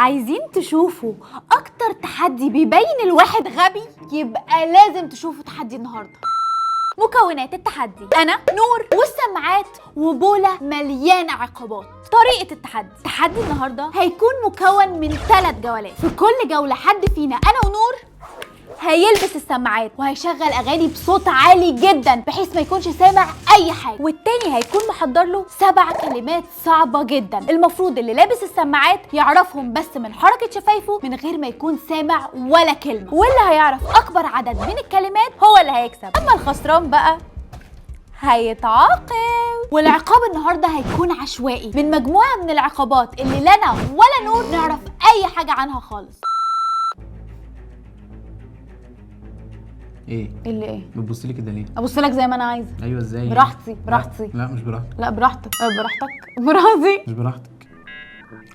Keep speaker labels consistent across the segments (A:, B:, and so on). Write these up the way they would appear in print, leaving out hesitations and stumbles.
A: عايزين تشوفوا اكتر تحدي بيبين الواحد غبي؟ يبقى لازم تشوفوا تحدي النهارده. مكونات التحدي: انا، نور، والسماعات، وبوله مليانه عقابات. طريقه التحدي النهارده هيكون مكون من 3 جولات. في كل جوله حد فينا، انا ونور، هيلبس السماعات وهيشغل اغاني بصوت عالي جدا بحيث ما يكونش سامع اي حاجه، والتاني هيكون محضر له 7 كلمات صعبه جدا. المفروض اللي لابس السماعات يعرفهم بس من حركه شفايفه من غير ما يكون سامع ولا كلمه، واللي هيعرف اكبر عدد من الكلمات هو اللي هيكسب. اما الخسران بقى هيتعاقب. والعقاب النهارده هيكون عشوائي من مجموعه من العقابات اللي لا انا ولا نور نعرف اي حاجه عنها خالص.
B: ايه
A: اللي ايه؟
B: بتبص لي كده ليه؟
A: ابص لك زي ما انا عايزه.
B: ايوه ازاي؟
A: براحتي.
B: لا مش براحتك.
A: لا براحتك. براحتي.
B: مش براحتك.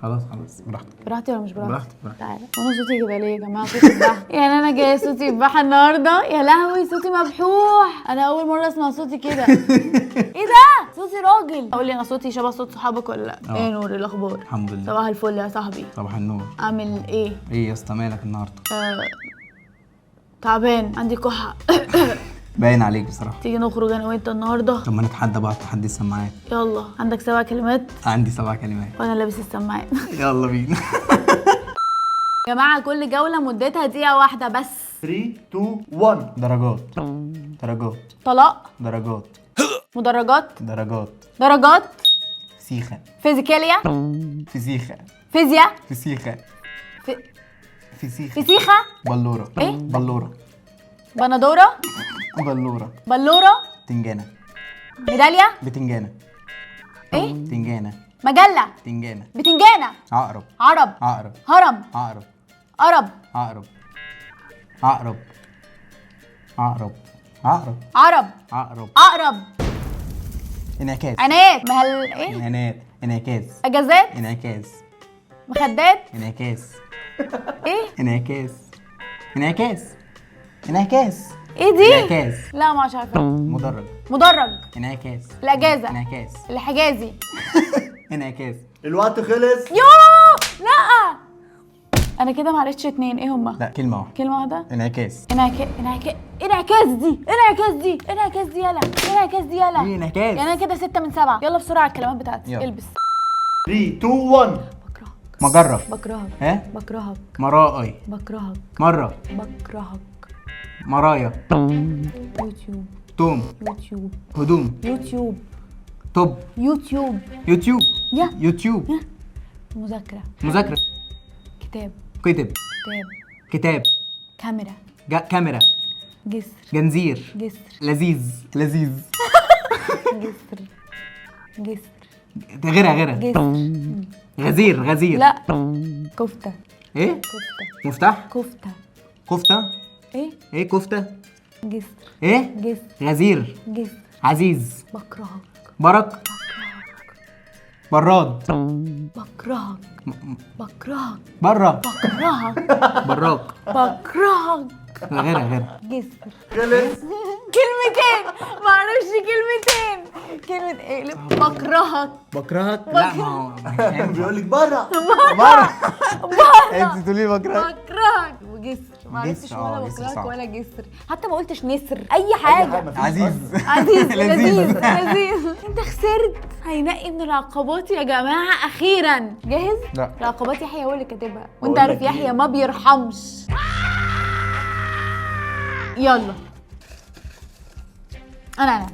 B: خلاص براحتك.
A: براحتي ولا مش براحتي؟
B: براحتك.
A: تعالى. وانا صوتي كده ليه يا جماعه؟ صوتي يبحح. يعني انا جايه صوتي يبحح النهارده؟ يا لهوي صوتي مبحوح. انا اول مره اسمع صوتي كده. ايه ده؟ صوتي راجل. قول لي انا صوتي شبه صوت صحابك ولا لا؟ ايه نور، ايه الاخبار؟
B: الحمد لله.
A: صباح الفل يا صاحبي.
B: صباح النور.
A: عامل ايه؟
B: ايه يا اسطى مالك النهارده؟
A: تعبان، عندي كحه.
B: باين عليك بصراحه.
A: تيجي نخرج انا وانت النهارده؟
B: طب ما نتحدى بعض تحدي السماعات.
A: يلا. عندك 7 كلمات؟
B: عندي 7 كلمات.
A: وانا لابس السماعات.
B: يلا بينا.
A: يا جماعه كل جوله مدتها دقيقه واحده بس.
C: 3 2 1.
B: درجات.
A: طلاق.
B: درجات.
A: مدرجات.
B: درجات. فسيخه.
A: فيزيكاليا.
B: فسيخه.
A: فيزياء.
B: فسيخه. فسيخه.
A: فسيخه.
B: بلوره.
A: ايه؟
B: بلوره.
A: بندوره. بلوره.
B: تنجانه.
A: ميداليه.
B: بتنجانه.
A: ايه؟
B: تنجانه.
A: مجله.
B: تنجانه.
A: بتنجانه.
B: عقرب.
A: عرب. هرم.
B: عقرب.
A: قرب.
B: عقرب.
A: عقرب.
B: انعكاس.
A: عنايات. ايه؟
B: انعكاس.
A: اجازات.
B: انعكاس.
A: مخدات.
B: انعكاس.
A: ايه؟
B: انعكاس.
A: ايه دي؟
B: انعكاس.
A: لا مش عارفه. مدرج.
B: انعكاس.
A: الاجازه.
B: انعكاس.
A: الحجازي.
B: انعكاس.
C: الوقت خلص.
A: يوه لا انا كده معرفتش 2. ايه هما؟
B: لا كلمة واحدة.
A: انعكاس.
B: انعكاس.
A: انعكاس دي يلا.
B: ايه انعكاس؟
A: يعني انا كده 6 من 7. يلا بسرعه الكلمات بتاعتي.
B: يلا.
A: البس.
C: 3 2 1.
B: مجرة.
A: بكرهك.
B: ها؟
A: بكرهك.
B: مرائي.
A: بكرهك.
B: مرة.
A: بكرهك.
B: مرايا.
A: يوتيوب.
B: توم.
A: يوتيوب.
B: هدوم.
A: يوتيوب.
B: توب.
A: يوتيوب.
B: يوتيوب. مذاكرة.
A: كتاب.
B: كتاب.
A: كاميرا.
B: كاميرا.
A: جسر.
B: جنزير. لذيذ.
A: جسر.
B: غيرها.
A: جسر.
B: غزير.
A: لا. كفتة.
B: ايه؟ مفتاح. كفتة. ايه كفتة؟
A: جسر.
B: ايه؟
A: جسر.
B: غزير.
A: جسر.
B: عزيز.
A: بكرهك.
B: برك. براد.
A: بكرهك.
B: برا.
A: بكرهك.
B: براك. غيرها.
A: جسر.
C: خلص.
A: كلمتين. معرفش كلمة ايه؟ بكرهك.
B: لا ما هو
C: بيقول لك بره.
B: انت تقولي بكرهك.
A: بكرهك وجسر. معرفتش
B: جسر.
A: ولا
B: جسر
A: بكرهك
B: صعب.
A: ولا جسر. حتى ما قلتش نسر. اي حاجة.
C: مفيش
B: عزيز.
A: لذيذ. انت خسرت. هينقي من العقبات يا جماعة اخيرا. جاهز؟
B: لا.
A: العقبات يحيى هو اللي كاتبها، وانت
C: بقول
A: عارف
C: لك
A: يحيى
C: إيه؟
A: ما بيرحمش. يلا. انا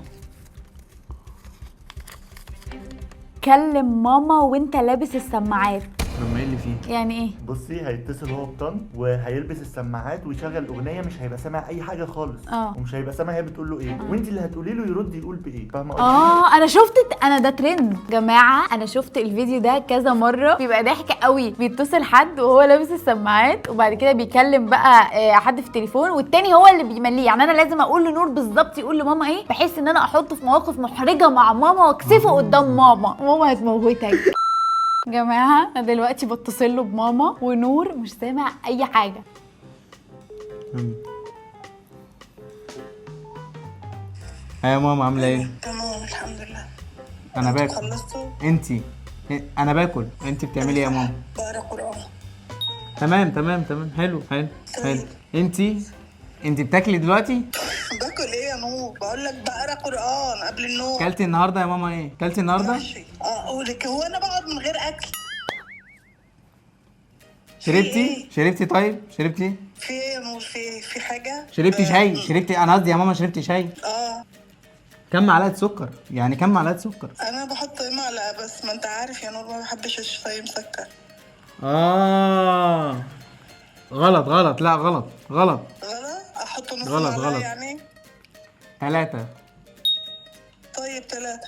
A: كلم ماما وانت لابس السماعات.
B: لما ايه اللي فيه؟
A: يعني ايه؟
C: بصي هيتصل هو بطن وهيلبس السماعات ويشغل اغنيه، مش هيبقى سامع اي حاجه خالص. ومش هيبقى سامع هي بتقول له ايه، وانت اللي هتقولي له يرد يقول بايه. فاهمه قصدي؟
A: انا ده ترند جماعه. انا شفت الفيديو ده كذا مره. بيبقى ضحك قوي. بيتصل حد وهو لابس السماعات وبعد كده بيكلم بقى حد في التليفون والتاني هو اللي بيمليه. يعني انا لازم اقول لنور بالظبط يقول لماما ايه، بحيث ان انا احطه في مواقف محرجه مع ماما واكسفه قدام ماما هتموتك. جماعه انا دلوقتي بتصل له بماما ونور مش سامع اي حاجه.
B: يا ماما عامله ايه؟
D: تمام الحمد لله.
B: انا باكل.
D: خلصتوا؟
B: انا باكل. انت بتعملي ايه يا ماما؟
D: بقرا قرآن.
B: تمام تمام تمام، حلو حلو حلو. انتي بتاكلي دلوقتي؟
D: باكل ايه يا نور؟ بقول لك بقرا قران قبل النوم.
B: كلتي النهارده يا ماما ايه؟ كلتي النهارده؟
D: ماشي. اقولك هو انا بقعد من غير اكل؟
B: شربتي طيب؟ شربتي؟
D: في ايه يا نور؟ في حاجه؟
B: شربتي شاي؟ شربتي، انا قصدي يا ماما شربتي شاي؟
D: اه.
B: كم معلقه سكر؟ يعني كم معلقه سكر؟
D: انا بحط معلقه بس، ما انت عارف يا نور ما بحبش الشاي مسكر.
B: غلط غلط، لا غلط غلط
D: غلط؟ احط نص
B: غلط،
D: معلقه
B: غلط.
D: يعني؟
B: 3.
D: طيب 3.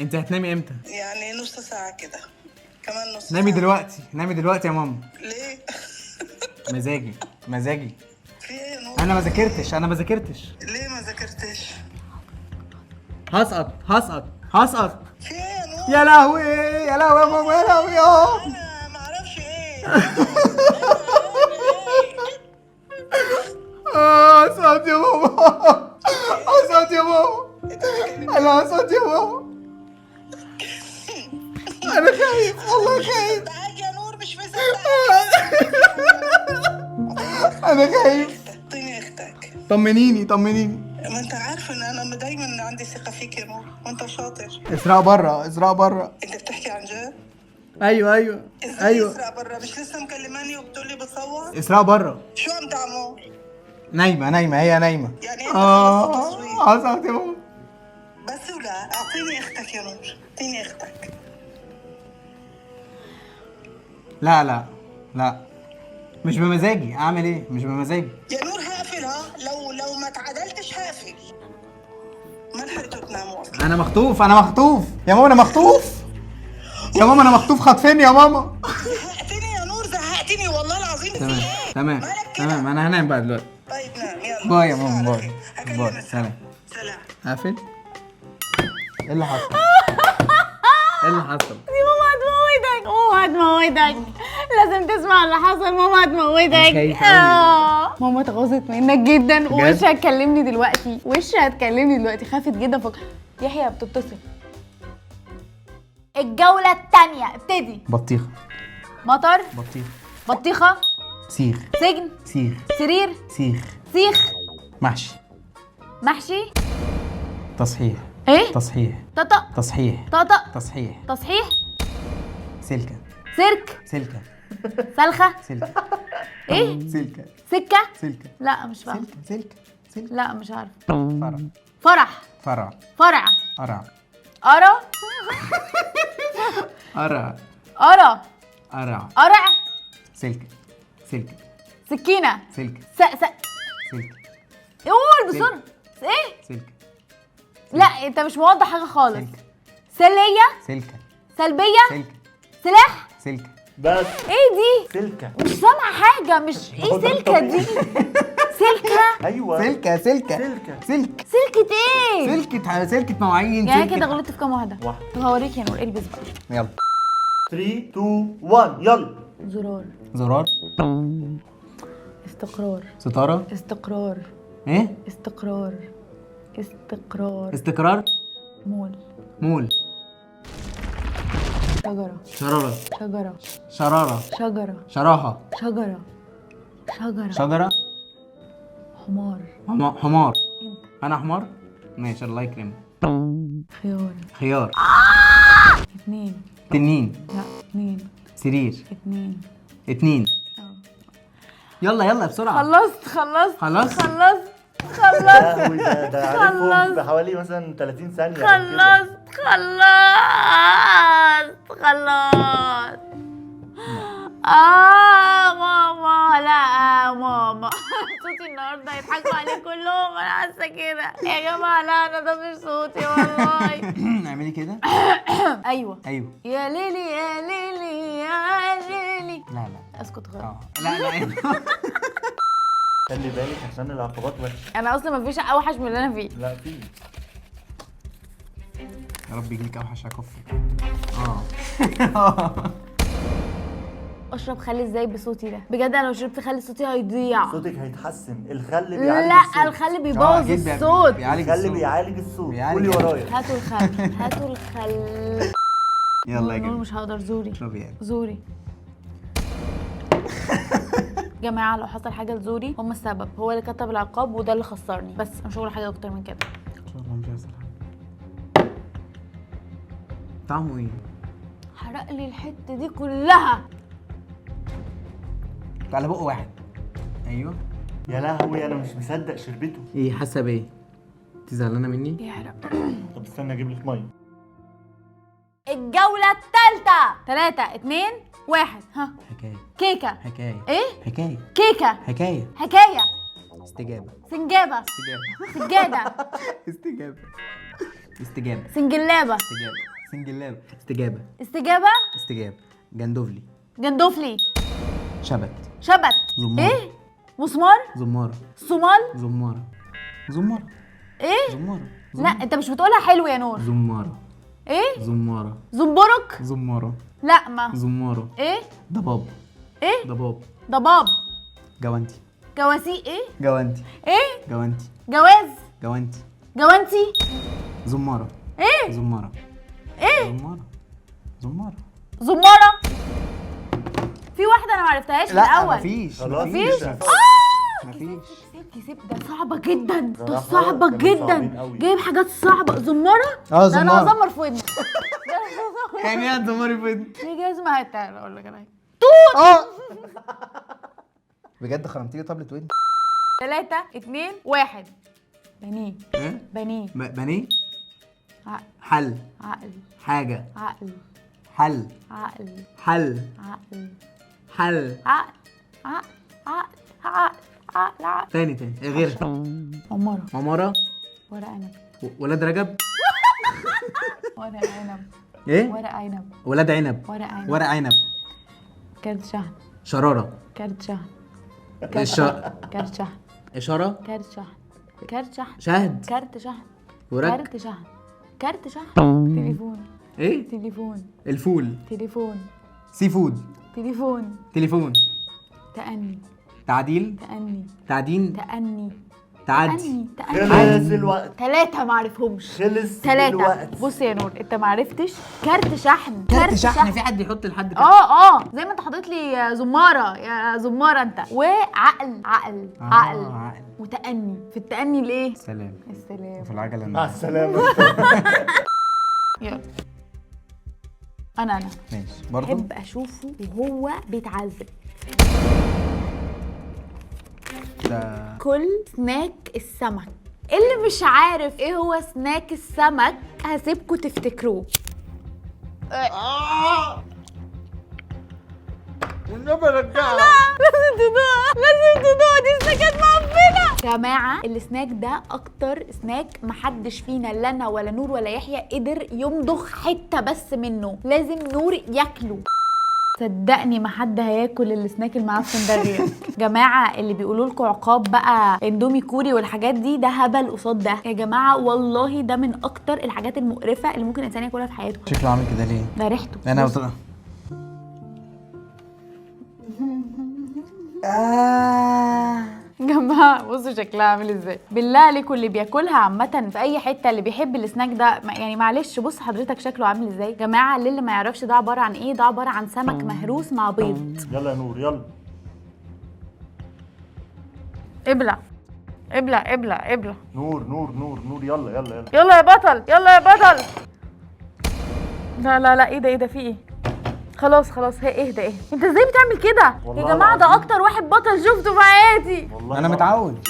B: انت هتنامي امتى؟
D: يعني نص ساعه كده، كمان نص
B: نامي
D: ساعة.
B: دلوقتي، نامي دلوقتي يا ماما.
D: ليه؟
B: مزاجي.
D: في ايه يا نور؟
B: انا ما ذاكرتش.
D: ليه ما ذاكرتش؟
B: هسقط.
D: في ايه يا نور؟
B: يا لهوي يا ماما، يا لهوي
D: انا ما اعرفش ايه.
B: هسقط يا ماما. انا هسقط يا ماما. انا خايف والله، خايف.
D: تعالي يا نور، مش مصدق.
B: انا خايف.
D: اعطيني اختك.
B: طمنيني.
D: ما انت عارف ان انا دايما عندي ثقه فيك يا نور، وانت شاطر.
B: اسراء بره.
D: انت بتحكي عن جد؟
B: ايوه
D: ازاي اسراء برا؟ مش لسه مكلماني وبتقولي بتصور؟
B: اسراء بره.
D: شو عم تعمل؟
B: نايمه، هي نايمه.
D: يعني انت خلصت تصوير؟
B: هسقط يا ماما.
D: بس ولا اعطيني اختك يا نور، اعطيني اختك.
B: لا مش بمزاجي، اعمل ايه؟ مش بمزاجي
D: يا نور هقفلها، لو ما تعادلتش هقفل. ما لحقتوا تناموا اصلا.
B: انا مخطوف يا ماما، انا مخطوف. خاطفيني يا ماما.
D: زهقتني يا نور، زهقتني والله العظيم. في ايه؟
B: تمام
D: مالك كده؟
B: انا هنام بقى دلوقتي.
D: طيب نام يلا.
B: باي يا ماما، باي.
D: هكلمك.
B: سلام. قافل. ايه اللي حصل؟
A: دي ماما هتموتك. لازم تسمع اللي حصل. ماما هتموتك.
B: خايف أوي.
A: ماما اتغاظت منك جدا، ووش هتكلمني دلوقتي. خافت جدا. يحيى بتتصل. الجولة الثانية ابتدي.
B: بطيخه.
A: مطر. بطيخة.
B: سيخ.
A: سجن. سرير. سيخ.
B: محشي. تصحيح.
A: ايه؟
B: تصحيح.
A: طقطق.
B: تصحيح.
A: طقطق.
B: تصحيح. سلكه.
A: سلخة.
B: سلكه.
A: ايه؟
B: سلكه.
A: سكة. لا مش فاهمة.
B: سلكه.
A: لا مش عارفة.
B: فرع.
A: فرع.
B: قرع.
A: قرع.
B: سلكه.
A: سكينة.
B: سلكه.
A: قول بسرعة. ايه؟
B: سلكه.
A: لا انت مش موضح حاجة خالص. سلية.
B: سلكه.
A: سلبية. سلاح.
B: سلكه.
C: بس
A: ايه دي؟
C: سلكة.
A: مش سامعة حاجة. مش ايه سلكة دي؟ سلكة.
C: ايوه
B: سلكه.
A: سلكة ايه؟
B: سلكه مواعين.
A: يعني كده غلطت في كام واحدة؟
C: واحدة.
A: طب هوريك يا نور، البس بقى.
B: يلا.
C: 3 2 1 يلا.
A: زرار.
B: ستاره.
A: استقرار.
B: ايه؟ استقرار. مول. شراره. شراهه. شجره. حمار. انا حمار. ماشي، الله يكرمك. خيار. تنين. سرير. 2. يلا بسرعه.
A: خلصت.
C: يا لهوي، ده عارفهم بحوالي مثلا 30 ثانية أو كده.
A: خلصت. ماما. لا ماما. صوتي النهارده هيضحكوا عليه كلهم. انا حاسه كده يا جماعه. لا انا ده مش صوتي والله.
B: اعملي كده.
A: ايوه. يا ليلي.
B: لا
A: اسكت غلط.
B: لا
C: خلي بالك عشان العقبات وحشة.
A: انا اصلا مفيش اوحش من اللي انا فيه.
C: لا في.
B: يا رب يجيلك اوحش عكفك.
A: اشرب خل ازاي بصوتي ده؟ بجد انا لو شربت خل صوتي هيضيع.
C: صوتك هيتحسن. الخل بيعالج الصوت.
A: لا الخل بيبوظ الصوت.
C: الخل بيعالج الصوت. قولي ورايا.
A: هاتوا الخل.
B: يلا يا
A: نور
B: جماعه.
A: مش هقدر. زوري.
B: اشربي يعني.
A: زوري. جماعه لو حصل حاجه لزوري هم السبب، هو اللي كتب العقاب وده اللي خسرني، بس مش هقول حاجه اكتر من كده.
B: ان شاء الله مش هيحصل حاجه. طعمه ايه؟
A: حرق لي الحته دي كلها.
B: على بق واحد. ايوه.
C: يا لهوي انا مش مصدق شربته.
B: ايه حاسه بايه؟ انت زعلانه مني؟
A: يحرق.
C: طب استنى اجيب لك ميه.
A: الجوله الثالثه 3 2 1. ها
B: حكايه
A: كيكه.
B: حكايه
A: ايه
B: حكايه
A: كيكه.
B: حكايه
A: حكايه.
B: استجابه
A: سنجابه. سجاده.
B: استجابه استجابه
A: سنجلابه.
B: استجابه سنجلابه استجابه
A: استجابه.
B: استجابه جندوفلي
A: جندوفلي.
B: شبت
A: شبت.
B: زمارة.
A: ايه مسمار.
B: زمارة
A: صومال.
B: زمارة زمارة
A: ايه
B: زمارة
A: لا انت مش بتقولها حلو يا نور.
B: زمارة
A: ايه
B: زمارة
A: زنبرك.
B: زمارة
A: لا ما
B: زمارة
A: ايه
B: ضباب
A: ايه
B: ضباب
A: ضباب.
B: جوانتي
A: جواسي. ايه
B: جوانتي
A: ايه
B: جوانتي
A: جواز.
B: جوانتي
A: جوانتي.
B: زمارة
A: ايه
B: زمارة
A: ايه
B: زمارة زمارة
A: زمارة. في واحدة أنا معرفتهاش من الأول.
B: مفيش
C: خلاص
B: مفيش
C: مش
B: مفيش
A: كسبت. ده صعبة جدا. ده
C: ده
A: صعبة
C: كانوا صعبين
A: جدا.
C: قوي.
A: جايب حاجات صعبة. زمارة.
B: اه
A: ده أنا
B: زمارة
A: هزمر في ودني.
B: يعني ايه زماري فين؟
A: في جزمة هتعرف أقول لك أنا.
B: اه بجد خرمتيلي طبلة ودني
A: 3 2 1. بنيه.
B: ايه؟
A: بنيه.
B: بنيه
A: عقل.
B: حل
A: عقل.
B: حاجة
A: عقل.
B: حل
A: عقل.
B: حل
A: عقل.
B: حل
A: عقل. عقل. عقل. عقل. عقل. عقل.
B: تاني ايه غير
A: عمارة.
B: عمارة
A: ورق عنب.
B: ولاد رجب
A: ورق عنب.
B: ايه
A: ورق عنب.
B: ولاد عنب
A: ورق عنب.
B: ورق عنب
A: كارت شحن.
B: شرارة
A: كارت شحن. كارت شحن.
B: إشارة
A: كارت شحن. كارت شحن.
B: شهد
A: كارت شحن.
B: ورق
A: كارت شحن. كارت شحن. تليفون.
B: ايه
A: تليفون.
B: الفول
A: تليفون.
B: سي فود
A: تليفون.
B: تليفون
A: تأني.
B: تعديل
A: تأني.
B: تعدين
A: تأني.
B: تعدي
A: تأني.
C: خلص الوقت.
A: 3 معرفهمش.
C: خلص
A: 3.
C: الوقت.
A: بص يا نور انت معرفتش. كارت شحن.
B: كارت شحن في حد يحط لحد كده
A: زي ما انت حاطط لي يا زمارة يا زمارة انت. وعقل. عقل. عقل.
B: عقل
A: وتأني. في التأني الايه؟
B: سلام
A: السلام.
B: في العجلة
C: مع السلامة.
A: يلا انا
B: ماشي برضو
A: احب اشوفه وهو بيتعذب.
B: ده
A: كل سناك السمك. اللي مش عارف ايه هو سناك السمك هسيبكوا تفتكروه.
C: والنبي رجعها.
A: لازم تدوق. لازم تدوق. دي سناكات معفنه. جماعه السناك ده اكتر سناك محدش فينا لا انا ولا نور ولا يحيى قدر يمضغ حته بس منه. لازم نور ياكله. صدقني ما حد هياكل السناك المعفن ده غيرك. جماعه اللي بيقولوا لكم عقاب بقى اندومي كوري والحاجات دي ده هبل قصاد ده يا جماعه. والله ده من اكتر الحاجات المقرفه اللي ممكن الانسان ياكلها في حياته.
B: شكله عامل كده ليه؟
A: ده ريحته.
B: انا
A: بص. جماعة بصوا شكلها عامل ازاي. بالله عليكم اللي بياكلها عامة في اي حتة اللي بيحب السناك ده يعني معلش بص حضرتك شكله عامل ازاي. جماعة اللي ما يعرفش ده عبارة عن ايه. ده عبارة عن سمك مهروس مع بيض.
C: يلا يا نور يلا.
A: ابلع ابلع ابلع ابلع.
C: نور نور نور نور يلا يلا يلا.
A: يلا يا بطل. يلا يا بطل. لا لا لا ايه ده في ايه. خلاص اهدى اهدى. انت ازاي بتعمل كده يا
C: والله
A: جماعة؟ ده
C: العظيم.
A: اكتر واحد بطل شفته في حياتي.
C: والله
B: انا متعود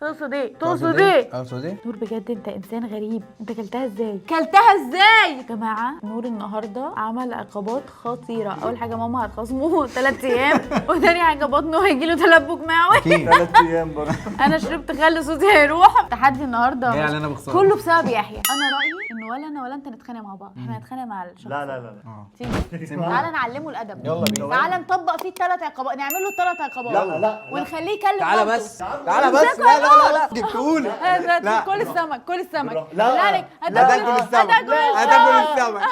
A: تقصد ايه؟ تقصد ايه؟
B: اقصد ايه؟
A: نور بجد انت انسان غريب. انت كلتها ازاي؟ كلتها ازاي يا جماعه؟ نور النهارده عمل عقابات خطيره. اول حاجه ماما هتخصمه 3 ايام وتاني حاجه بطنه هيجيله تلبك معوي.
B: اكيد
C: 3 ايام برضه.
A: انا شربت خل صوتي هيروح. تحدي النهارده
B: جاي علينا بخساره
A: كله بسبب يحيى. انا رايي ان ولا انا ولا انت نتخانق مع بعض. احنا هنتخانق مع الشخص.
C: لا لا لا
A: تيجي تعالى نعلمه الادب.
B: يلا بينا.
A: تعالى نطبق فيه ال3 عقابات. نعمل له ال3 عقابات.
C: لا لا لا.
A: ونخليه يكلم
B: تعالى
A: مامته.
B: بس تعالى بس لا لا لا لا جبتهولي لا.
A: كل السمك كل السمك.
C: لا.
A: عليك
B: هتاكل السمك
A: هتاكل
B: هتاكل السمك